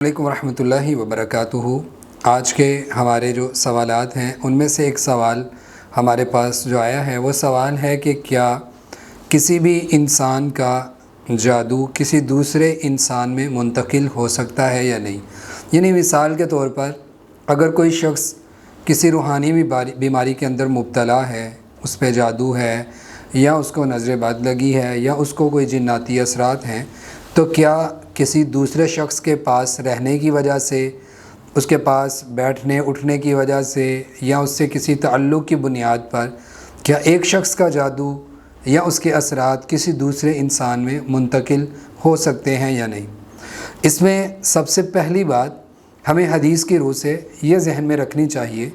السلام علیکم ورحمۃ اللہ وبرکاتہ۔ آج کے ہمارے جو سوالات ہیں ان میں سے ایک سوال ہمارے پاس جو آیا ہے وہ سوال ہے کہ کیا کسی بھی انسان کا جادو کسی دوسرے انسان میں منتقل ہو سکتا ہے یا نہیں؟ یعنی مثال کے طور پر اگر کوئی شخص کسی روحانی بیماری کے اندر مبتلا ہے، اس پہ جادو ہے یا اس کو نظر بد لگی ہے یا اس کو کوئی جناتی اثرات ہیں، تو کیا کسی دوسرے شخص کے پاس رہنے کی وجہ سے، اس کے پاس بیٹھنے اٹھنے کی وجہ سے یا اس سے کسی تعلق کی بنیاد پر کیا ایک شخص کا جادو یا اس کے اثرات کسی دوسرے انسان میں منتقل ہو سکتے ہیں یا نہیں؟ اس میں سب سے پہلی بات ہمیں حدیث کی روح سے یہ ذہن میں رکھنی چاہیے،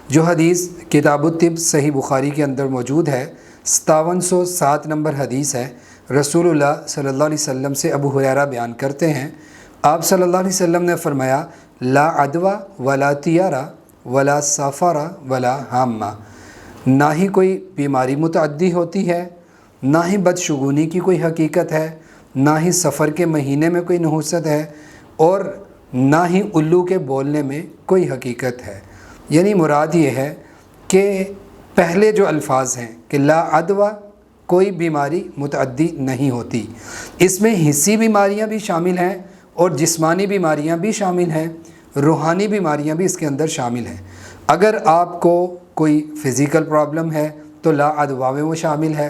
جو حدیث کتاب الطب صحیح بخاری کے اندر موجود ہے، 5707 نمبر حدیث ہے۔ رسول اللہ صلی اللہ علیہ وسلم سے ابو ہریرہ بیان کرتے ہیں، آپ صلی اللہ علیہ وسلم نے فرمایا، لا عدوہ ولا طیارہ ولا سافارہ ولا حامہ، نہ ہی کوئی بیماری متعدی ہوتی ہے، نہ ہی بدشگونی کی کوئی حقیقت ہے، نہ ہی سفر کے مہینے میں کوئی نحوست ہے، اور نہ ہی الو کے بولنے میں کوئی حقیقت ہے۔ یعنی مراد یہ ہے کہ پہلے جو الفاظ ہیں کہ لا عدوہ، کوئی بیماری متعدی نہیں ہوتی، اس میں حسی بیماریاں بھی شامل ہیں اور جسمانی بیماریاں بھی شامل ہیں، روحانی بیماریاں بھی اس کے اندر شامل ہیں۔ اگر آپ کو کوئی فزیکل پرابلم ہے تو لا عدوہ میں وہ شامل ہے،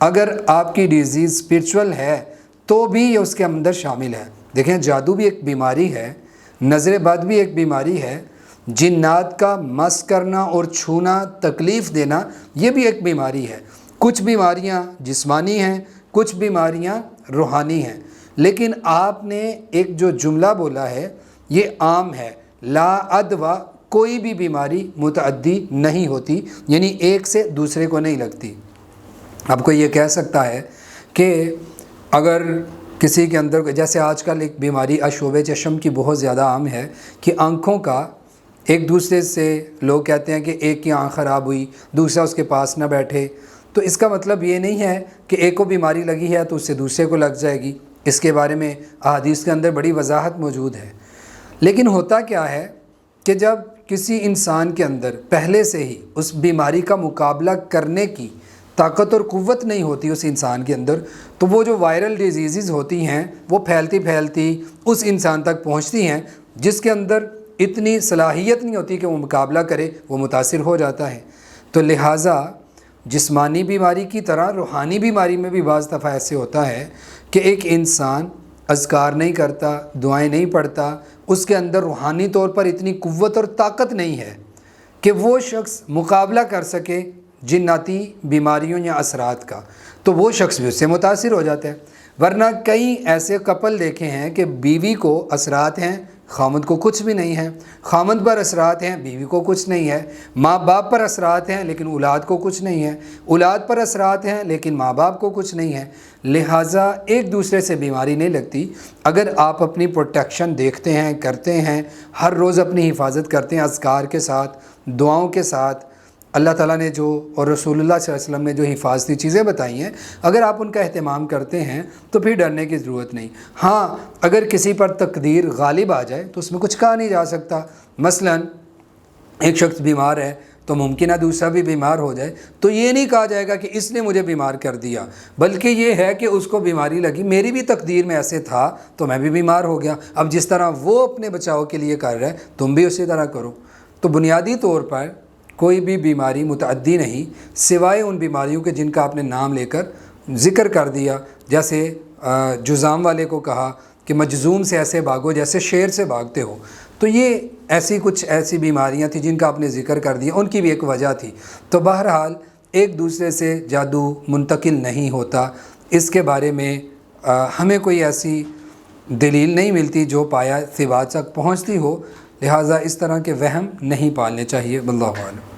اگر آپ کی ڈیزیز اسپرچول ہے تو بھی یہ اس کے اندر شامل ہے۔ دیکھیں، جادو بھی ایک بیماری ہے، نظر بد بھی ایک بیماری ہے، جنات کا مس کرنا اور چھونا، تکلیف دینا، یہ بھی ایک بیماری ہے۔ کچھ بیماریاں جسمانی ہیں، کچھ بیماریاں روحانی ہیں، لیکن آپ نے ایک جو جملہ بولا ہے یہ عام ہے، لا عدوہ، کوئی بھی بیماری متعدی نہیں ہوتی، یعنی ایک سے دوسرے کو نہیں لگتی۔ اب کوئی یہ کہہ سکتا ہے کہ اگر کسی کے اندر، جیسے آج کل ایک بیماری اشوب چشم کی بہت زیادہ عام ہے کہ آنکھوں کا ایک دوسرے سے لوگ کہتے ہیں کہ ایک کی آنکھ خراب ہوئی، دوسرا اس کے پاس نہ بیٹھے، تو اس کا مطلب یہ نہیں ہے کہ ایک کو بیماری لگی ہے تو اس سے دوسرے کو لگ جائے گی۔ اس کے بارے میں احادیث کے اندر بڑی وضاحت موجود ہے۔ لیکن ہوتا کیا ہے کہ جب کسی انسان کے اندر پہلے سے ہی اس بیماری کا مقابلہ کرنے کی طاقت اور قوت نہیں ہوتی اس انسان کے اندر، تو وہ جو وائرل ڈیزیزز ہوتی ہیں وہ پھیلتی پھیلتی اس انسان تک پہنچتی ہیں جس کے اندر اتنی صلاحیت نہیں ہوتی کہ وہ مقابلہ کرے، وہ متاثر ہو جاتا ہے۔ تو لہٰذا جسمانی بیماری کی طرح روحانی بیماری میں بھی بعض دفعہ ایسے ہوتا ہے کہ ایک انسان اذکار نہیں کرتا، دعائیں نہیں پڑھتا، اس کے اندر روحانی طور پر اتنی قوت اور طاقت نہیں ہے کہ وہ شخص مقابلہ کر سکے جناتی بیماریوں یا اثرات کا، تو وہ شخص بھی اس سے متاثر ہو جاتا ہے۔ ورنہ کئی ایسے کپل دیکھے ہیں کہ بیوی کو اثرات ہیں، خامند کو کچھ بھی نہیں ہے، خامند پر اثرات ہیں، بیوی کو کچھ نہیں ہے، ماں باپ پر اثرات ہیں لیکن اولاد کو کچھ نہیں ہے، اولاد پر اثرات ہیں لیکن ماں باپ کو کچھ نہیں ہے۔ لہٰذا ایک دوسرے سے بیماری نہیں لگتی۔ اگر آپ اپنی پروٹیکشن دیکھتے ہیں، کرتے ہیں، ہر روز اپنی حفاظت کرتے ہیں اذکار کے ساتھ، دعاؤں کے ساتھ، اللہ تعالیٰ نے جو اور رسول اللہ صلی اللہ علیہ وسلم نے جو حفاظتی چیزیں بتائی ہیں، اگر آپ ان کا اہتمام کرتے ہیں تو پھر ڈرنے کی ضرورت نہیں۔ ہاں، اگر کسی پر تقدیر غالب آ جائے تو اس میں کچھ کہا نہیں جا سکتا۔ مثلا ایک شخص بیمار ہے تو ممکن ہے دوسرا بھی بیمار ہو جائے، تو یہ نہیں کہا جائے گا کہ اس نے مجھے بیمار کر دیا، بلکہ یہ ہے کہ اس کو بیماری لگی، میری بھی تقدیر میں ایسے تھا تو میں بھی بیمار ہو گیا، اب جس طرح وہ اپنے بچاؤ کے لیے کر رہا ہے تم بھی اسی طرح کرو۔ تو بنیادی طور پر کوئی بھی بیماری متعدی نہیں، سوائے ان بیماریوں کے جن کا آپ نے نام لے کر ذکر کر دیا، جیسے جذام والے کو کہا کہ مجذوم سے ایسے بھاگو جیسے شیر سے بھاگتے ہو، تو یہ ایسی بیماریاں تھیں جن کا آپ نے ذکر کر دیا، ان کی بھی ایک وجہ تھی۔ تو بہرحال ایک دوسرے سے جادو منتقل نہیں ہوتا، اس کے بارے میں ہمیں کوئی ایسی دلیل نہیں ملتی جو پایا ثبات تک پہنچتی ہو، لہٰذا اس طرح کے وہم نہیں پالنے چاہیے۔ واللہ اعلم۔